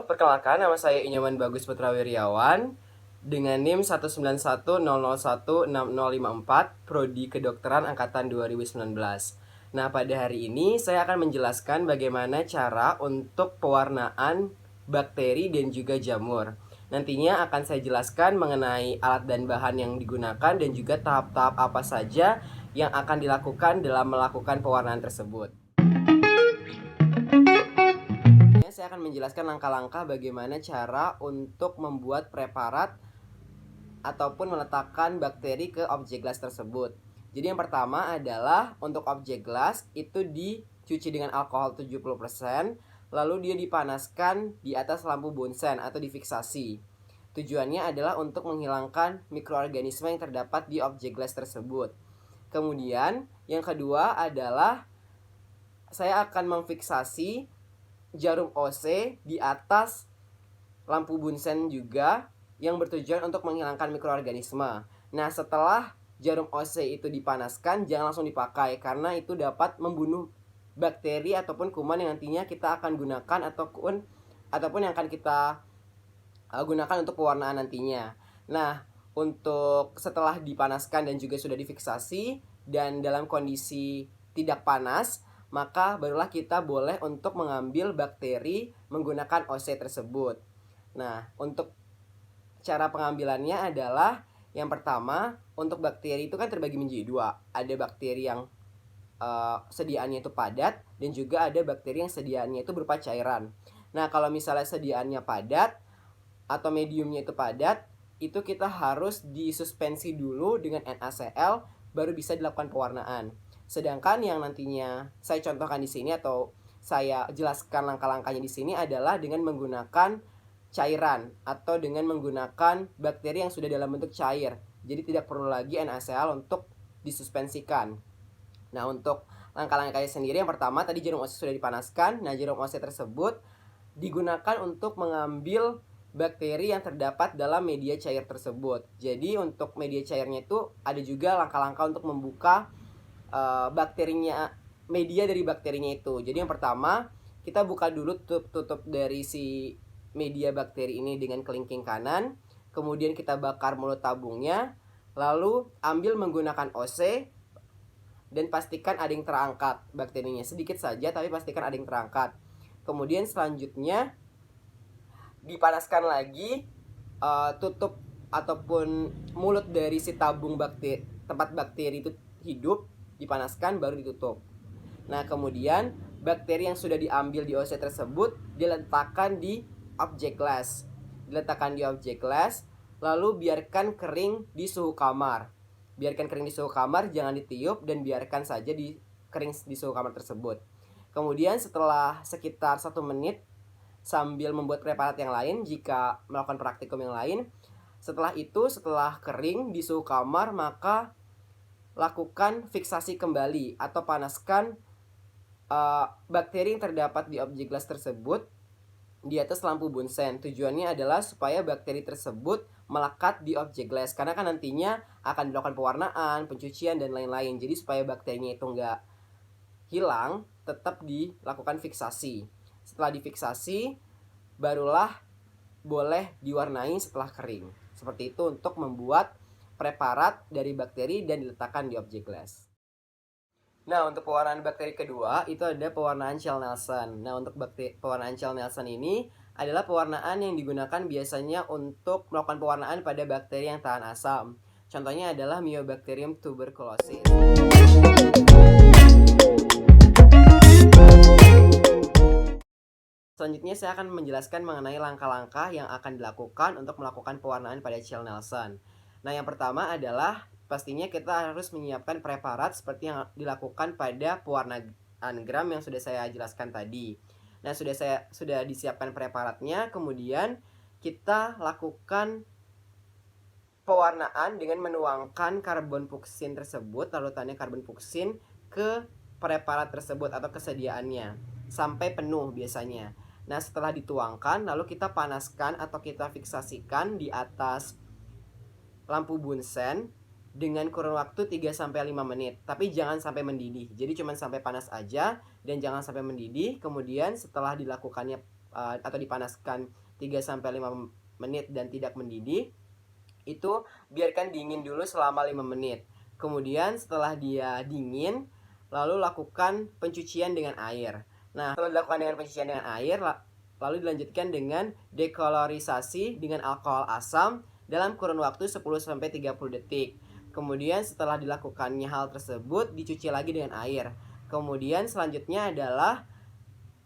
Perkenalkan, nama saya Inyoman Bagus Putra Wiryawan dengan NIM 19100160054, Prodi Kedokteran Angkatan 2019. Nah, pada hari ini saya akan menjelaskan bagaimana cara untuk pewarnaan bakteri dan juga jamur. Nantinya akan saya jelaskan mengenai alat dan bahan yang digunakan dan juga tahap-tahap apa saja yang akan dilakukan dalam melakukan pewarnaan tersebut. Saya akan menjelaskan langkah-langkah bagaimana cara untuk membuat preparat ataupun meletakkan bakteri ke objek gelas tersebut. Jadi yang pertama adalah untuk objek gelas itu dicuci dengan alkohol 70%, lalu dia dipanaskan di atas lampu Bunsen atau difiksasi. Tujuannya adalah untuk menghilangkan mikroorganisme yang terdapat di objek gelas tersebut. Kemudian yang kedua adalah saya akan memfiksasi jarum OC di atas lampu Bunsen juga yang bertujuan untuk menghilangkan mikroorganisme. Nah, setelah jarum OC itu dipanaskan, jangan langsung dipakai karena itu dapat membunuh bakteri ataupun kuman yang nantinya kita akan gunakan ataupun yang akan kita gunakan untuk pewarnaan nantinya. Nah, untuk setelah dipanaskan dan juga sudah difiksasi dan dalam kondisi tidak panas, maka barulah kita boleh untuk mengambil bakteri menggunakan OC tersebut. Nah, untuk cara pengambilannya adalah yang pertama, untuk bakteri itu kan terbagi menjadi dua. Ada bakteri yang sediaannya itu padat dan juga ada bakteri yang sediaannya itu berupa cairan. Nah, kalau misalnya sediaannya padat atau mediumnya itu padat, itu kita harus disuspensi dulu dengan NaCl baru bisa dilakukan pewarnaan. Sedangkan yang nantinya saya contohkan di sini atau saya jelaskan langkah-langkahnya di sini adalah dengan menggunakan cairan atau dengan menggunakan bakteri yang sudah dalam bentuk cair. Jadi tidak perlu lagi NaCl untuk disuspensikan. Nah, untuk langkah-langkahnya sendiri, yang pertama tadi jarum OC sudah dipanaskan. Nah, jarum OC tersebut digunakan untuk mengambil bakteri yang terdapat dalam media cair tersebut. Jadi untuk media cairnya itu ada juga langkah-langkah untuk membuka bakterinya, media dari bakterinya itu. Jadi yang pertama, kita buka dulu tutup dari si media bakteri ini dengan kelingking kanan, kemudian kita bakar mulut tabungnya, lalu ambil menggunakan OC dan pastikan ada yang terangkat bakterinya, sedikit saja tapi pastikan ada yang terangkat. Kemudian selanjutnya dipanaskan lagi tutup ataupun mulut dari si tabung bakteri, tempat bakteri itu hidup, dipanaskan baru ditutup. Nah, kemudian bakteri yang sudah diambil di OC tersebut diletakkan di objek glass. Lalu biarkan kering di suhu kamar. Biarkan kering di suhu kamar, jangan ditiup dan biarkan saja kering di suhu kamar tersebut. Kemudian setelah sekitar 1 menit sambil membuat preparat yang lain jika melakukan praktikum yang lain, setelah kering di suhu kamar, maka lakukan fiksasi kembali atau panaskan bakteri yang terdapat di objek gelas tersebut di atas lampu Bunsen. Tujuannya adalah supaya bakteri tersebut melekat di objek gelas, karena kan nantinya akan dilakukan pewarnaan, pencucian, dan lain-lain. Jadi supaya bakterinya itu nggak hilang, tetap dilakukan fiksasi. Setelah difiksasi, barulah boleh diwarnai setelah kering. Seperti itu untuk membuat preparat dari bakteri dan diletakkan di objek gelas. Nah, untuk pewarnaan bakteri kedua itu ada pewarnaan Chelnelson. Nah, untuk pewarnaan Chelnelson ini adalah pewarnaan yang digunakan biasanya untuk melakukan pewarnaan pada bakteri yang tahan asam. Contohnya adalah Mycobacterium tuberculosis. Selanjutnya saya akan menjelaskan mengenai langkah-langkah yang akan dilakukan untuk melakukan pewarnaan pada Chelnelson. Nah, yang pertama adalah pastinya kita harus menyiapkan preparat seperti yang dilakukan pada pewarnaan gram yang sudah saya jelaskan tadi. Nah, sudah disiapkan preparatnya, kemudian kita lakukan pewarnaan dengan menuangkan karbon fuksin tersebut, larutannya karbon fuksin, ke preparat tersebut atau kesediaannya sampai penuh biasanya. Nah, setelah dituangkan, lalu kita panaskan atau kita fiksasikan di atas lampu Bunsen dengan kurun waktu 3-5 menit. Tapi jangan sampai mendidih. Jadi cuma sampai panas aja dan jangan sampai mendidih. Kemudian setelah dilakukannya atau dipanaskan 3-5 menit dan tidak mendidih, itu biarkan dingin dulu selama 5 menit. Kemudian setelah dia dingin, lalu lakukan pencucian dengan air. Nah, setelah dilakukan dengan pencucian dengan air, lalu dilanjutkan dengan dekolorisasi dengan alkohol asam dalam kurun waktu 10-30 detik. Kemudian setelah dilakukannya hal tersebut, dicuci lagi dengan air. Kemudian selanjutnya adalah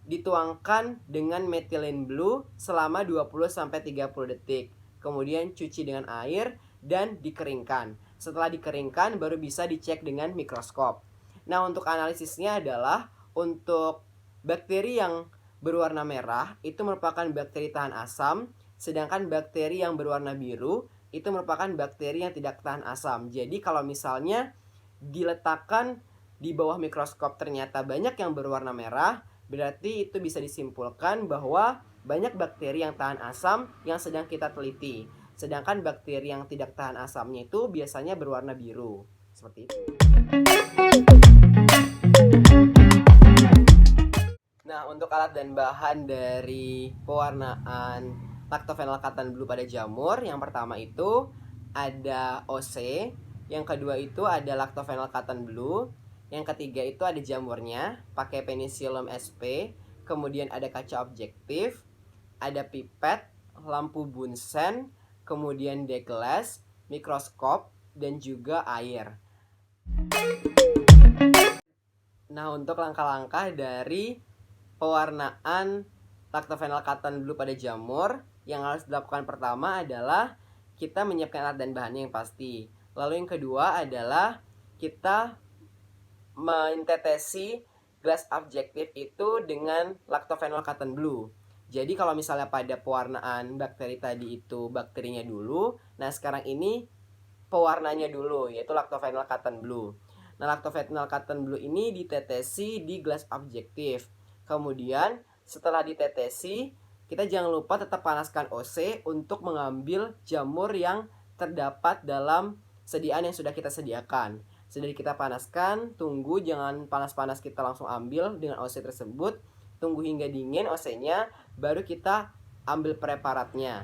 dituangkan dengan methylene blue selama 20-30 detik. Kemudian cuci dengan air dan dikeringkan. Setelah dikeringkan baru bisa dicek dengan mikroskop. Nah, untuk analisisnya adalah untuk bakteri yang berwarna merah itu merupakan bakteri tahan asam, sedangkan bakteri yang berwarna biru itu merupakan bakteri yang tidak tahan asam. Jadi kalau misalnya diletakkan di bawah mikroskop ternyata banyak yang berwarna merah, berarti itu bisa disimpulkan bahwa banyak bakteri yang tahan asam yang sedang kita teliti. Sedangkan bakteri yang tidak tahan asamnya itu biasanya berwarna biru. Seperti itu. Nah, untuk alat dan bahan dari pewarnaan lactophenylkatan blue pada jamur, yang pertama itu ada OC, yang kedua itu ada lactophenylkatan blue, yang ketiga itu ada jamurnya pakai Penicillium sp, kemudian ada kaca objektif, ada pipet, lampu Bunsen, kemudian deglass, mikroskop, dan juga air. Nah, untuk langkah-langkah dari pewarnaan lactophenylkatan blue pada jamur, yang harus dilakukan pertama adalah kita menyiapkan alat dan bahannya yang pasti. Lalu yang kedua adalah kita mentetesi gelas objektif itu dengan lactophenylkatan blue. Jadi kalau misalnya pada pewarnaan bakteri tadi itu bakterinya dulu, nah sekarang ini pewarnanya dulu, yaitu lactophenylkatan blue. Nah, lactophenylkatan blue ini ditetesi di gelas objektif. Kemudian setelah ditetesi, kita jangan lupa tetap panaskan OC untuk mengambil jamur yang terdapat dalam sediaan yang sudah kita sediakan. Sudah kita panaskan, tunggu, jangan panas-panas kita langsung ambil dengan OC tersebut. Tunggu hingga dingin OC-nya, baru kita ambil preparatnya.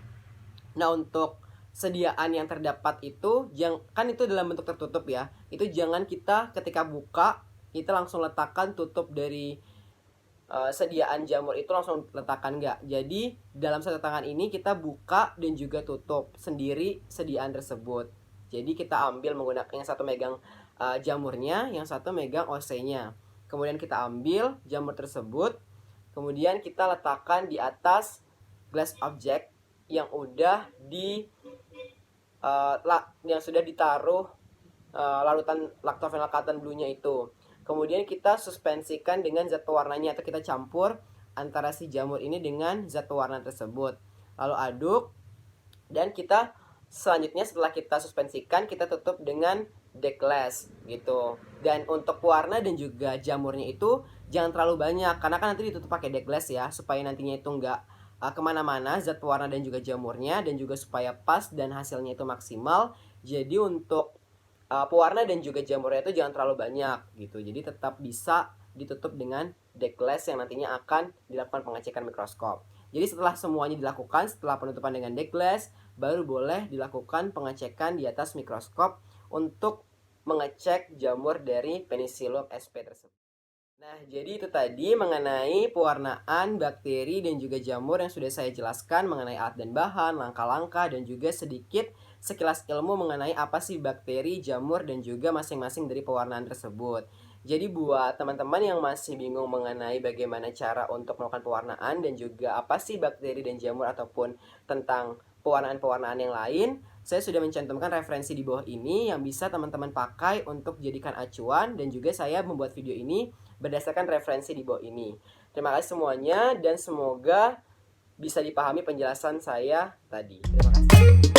Nah, untuk sediaan yang terdapat itu, kan itu dalam bentuk tertutup ya. Itu jangan kita ketika buka, kita langsung letakkan tutup dari sediaan jamur itu langsung letakkan enggak. Jadi dalam satu tangan ini kita buka dan juga tutup sendiri sediaan tersebut. Jadi kita ambil menggunakan yang satu megang jamurnya, yang satu megang OC-nya. Kemudian kita ambil jamur tersebut, kemudian kita letakkan di atas glass object yang udah yang sudah ditaruh larutan lactophenylkatan blue-nya itu. Kemudian kita suspensikan dengan zat pewarnanya atau kita campur antara si jamur ini dengan zat pewarna tersebut. Lalu aduk dan kita selanjutnya setelah kita suspensikan kita tutup dengan deglass gitu. Dan untuk pewarna dan juga jamurnya itu jangan terlalu banyak karena kan nanti ditutup pakai deglass ya, supaya nantinya itu enggak kemana-mana zat pewarna dan juga jamurnya, dan juga supaya pas dan hasilnya itu maksimal. Jadi untuk pewarna dan juga jamurnya itu jangan terlalu banyak gitu. Jadi tetap bisa ditutup dengan deglass yang nantinya akan dilakukan pengecekan mikroskop. Jadi setelah semuanya dilakukan, setelah penutupan dengan deglass, baru boleh dilakukan pengecekan di atas mikroskop untuk mengecek jamur dari Penicillium sp tersebut. Nah, jadi itu tadi mengenai pewarnaan bakteri dan juga jamur yang sudah saya jelaskan mengenai alat dan bahan, langkah-langkah, dan juga sedikit sekilas ilmu mengenai apa sih bakteri, jamur, dan juga masing-masing dari pewarnaan tersebut. Jadi buat teman-teman yang masih bingung mengenai bagaimana cara untuk melakukan pewarnaan dan juga apa sih bakteri dan jamur ataupun tentang pewarnaan-pewarnaan yang lain, saya sudah mencantumkan referensi di bawah ini yang bisa teman-teman pakai untuk jadikan acuan, dan juga saya membuat video ini berdasarkan referensi di bawah ini. Terima kasih semuanya dan semoga bisa dipahami penjelasan saya tadi. Terima kasih.